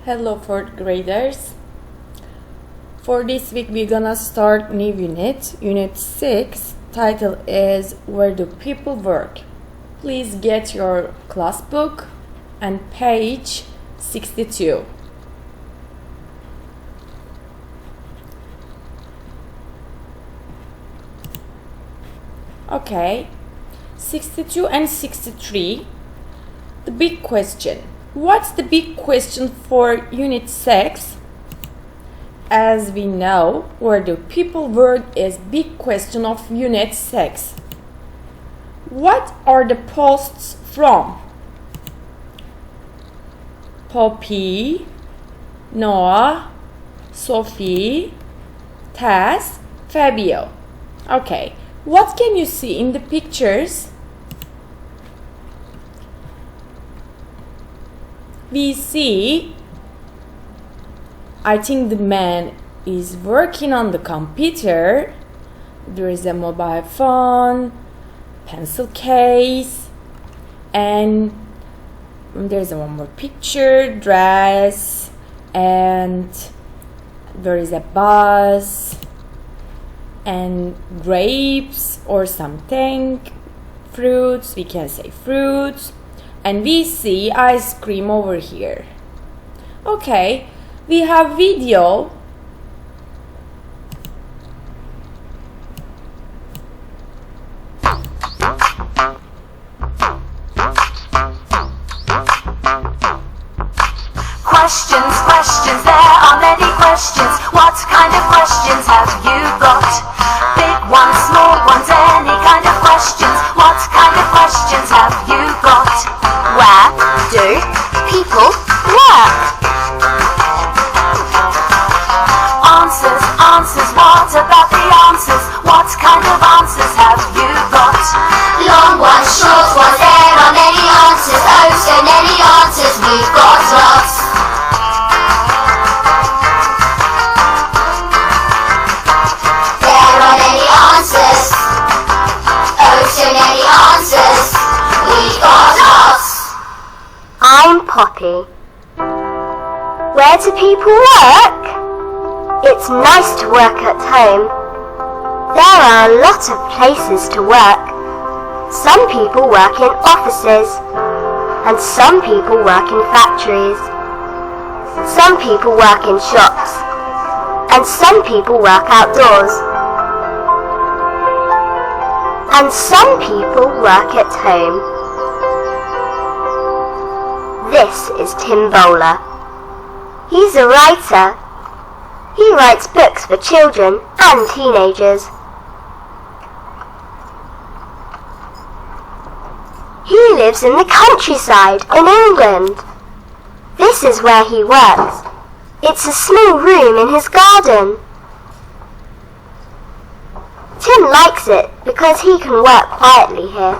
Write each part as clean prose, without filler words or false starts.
Hello fourth graders. For this week we're gonna start new unit 6. Title is Where Do People Work? Please get your class book and page 62. Okay, 62 and 63. The big question. What's the big question for Unit 6? As we know, where do people work is big question of Unit 6. What are the posts from? Poppy, Noah, Sophie, Tess, Fabio. Okay, what can you see in the pictures? We see, I think the man is working on the computer. There is a mobile phone, pencil case, and there's one more picture, dress, and there is a bus and grapes or something, fruits, we can say fruits. And we see ice cream over here. Okay, we have video. Questions, there are many questions. What kind of questions have you got? Big ones, small ones, any kind of questions. What kind of questions have you got? Where do people work? Answers, what about the answers? What kind of answers have you got? Long ones, short ones, there are many answers. Oh, so many answers, we've got lots. There are many answers. Oh, so many answers, we've got lots. I'm Poppy. Where do people work? It's nice to work at home. There are a lot of places to work. Some people work in offices, and some people work in factories. Some people work in shops, and some people work outdoors. And some people work at home. This is Tim Bowler. He's a writer. He writes books for children and teenagers. He lives in the countryside in England. This is where he works. It's a small room in his garden. Tim likes it because he can work quietly here.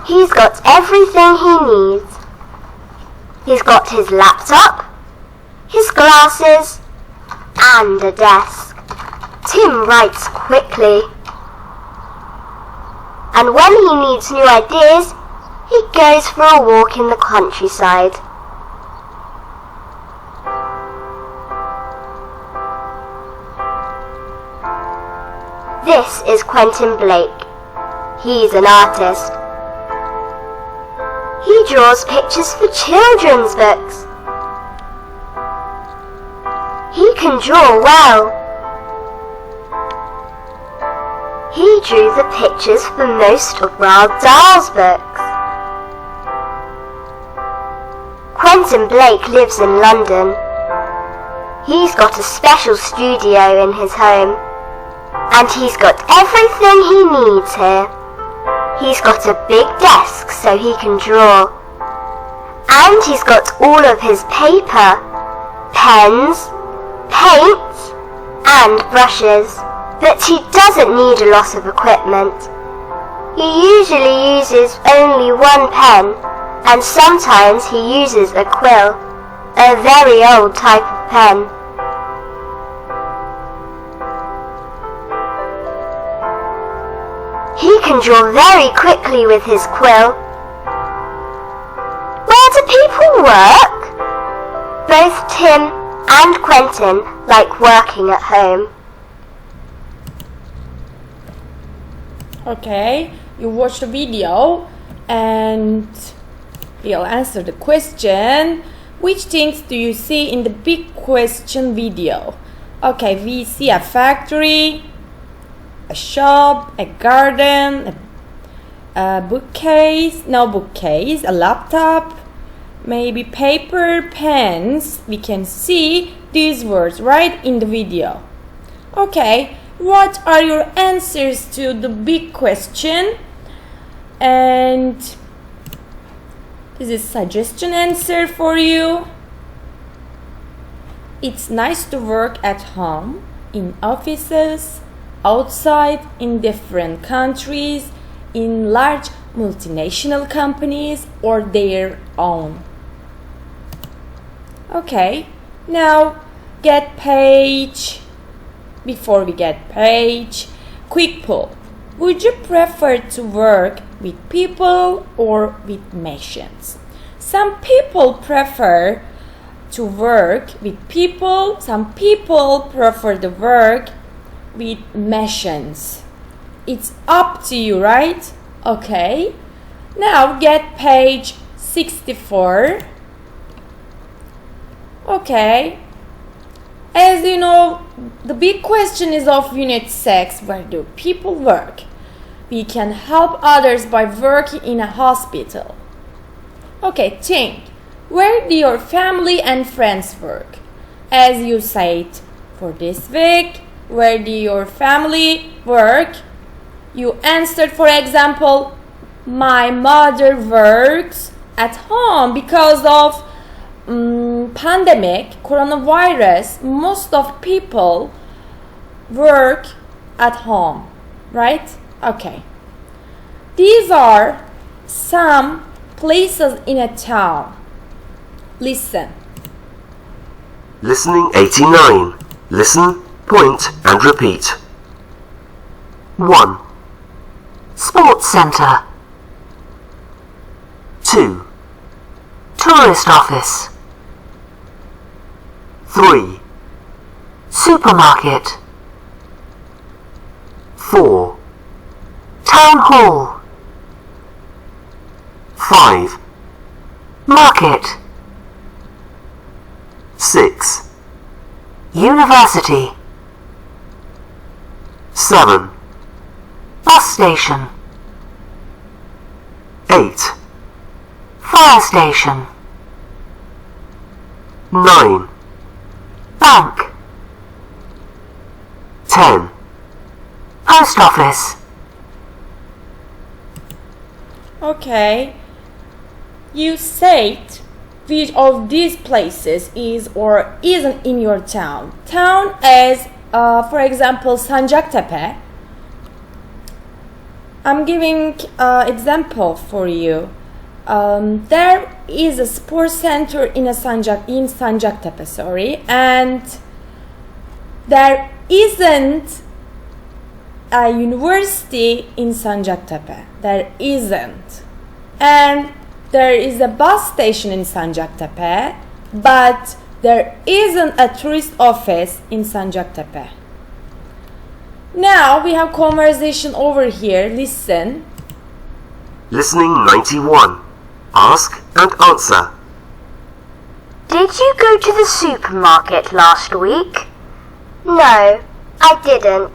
He's got everything he needs. He's got his laptop, his glasses, and a desk. Tim writes quickly. And when he needs new ideas, he goes for a walk in the countryside. This is Quentin Blake. He's an artist. He draws pictures for children's books. He can draw well. He drew the pictures for most of Roald Dahl's books. Quentin Blake lives in London. He's got a special studio in his home, and he's got everything he needs here. He's got a big desk so he can draw, and he's got all of his paper, pens, paint, and brushes. But he doesn't need a lot of equipment. He usually uses only one pen, and sometimes he uses a quill, a very old type of pen. He can draw very quickly with his quill. Where do people work? Tim and Quentin like working at home. Okay, you watch the video and we'll answer the question. Which things do you see in the big question video? Okay, we see a factory, a shop, a garden, a bookcase, no bookcase, a laptop, maybe paper, pens. We can see these words right in the video. Okay, what are your answers to the big question? And this is suggestion answer for you. It's nice to work at home, in offices, outside, in different countries, in large multinational companies or their own. Okay, now get page. Before we get page, quick poll. Would you prefer to work with people or with machines? Some people prefer to work with people. Some people prefer to work with machines. It's up to you, right? Okay. Now get page 64. Okay. As you know, the big question is of unit 6. Where do people work? We can help others by working in a hospital. Okay, think. Where do your family and friends work? As you said, for this week, where do your family work? You answered, for example, my mother works at home because of pandemic, coronavirus. Most of people work at home, right? Okay. These are some places in a town. Listen. Listening 89. Listen, point and repeat. 1. Sports centre. 2. Tourist office. 3. Supermarket. 4. Town hall. 5. Market. 6. University. 7. Bus station. 8. Fire station. 9. Bank. 10. Post office. Okay. You said which of these places is or isn't in your town. Town is, for example, Sancaktepe. I'm giving example for you. There is a sports center in Sancaktepe, and there isn't a university in Sancaktepe. There isn't. And there is a bus station in Sancaktepe, but there isn't a tourist office in Sancaktepe. Now we have conversation over here. Listen. Listening 91. Ask and answer. Did you go to the supermarket last week? No, I didn't.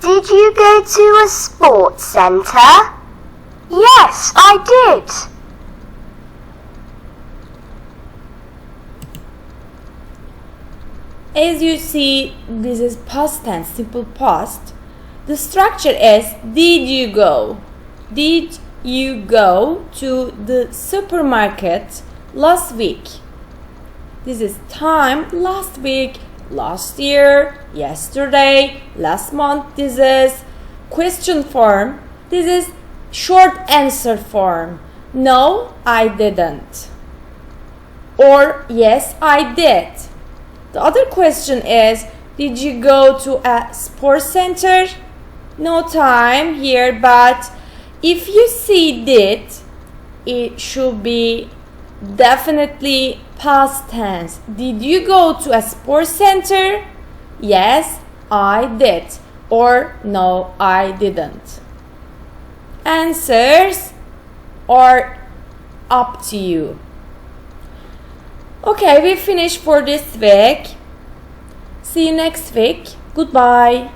Did you go to a sports centre? Yes, I did. As you see, this is past tense, simple past. The structure is did you go? Did you go to the supermarket last week? This is time, last week, last year, yesterday, last month. This is question form. This is short answer form. No, I didn't. Or yes, I did. The other question is, did you go to a sports center? No time here, but if you see did, it should be Definitely past tense. Did you go to a sports center? Yes, I did. Or no, I didn't. Answers are up to you. Okay, we finished for this week. See you next week. Goodbye.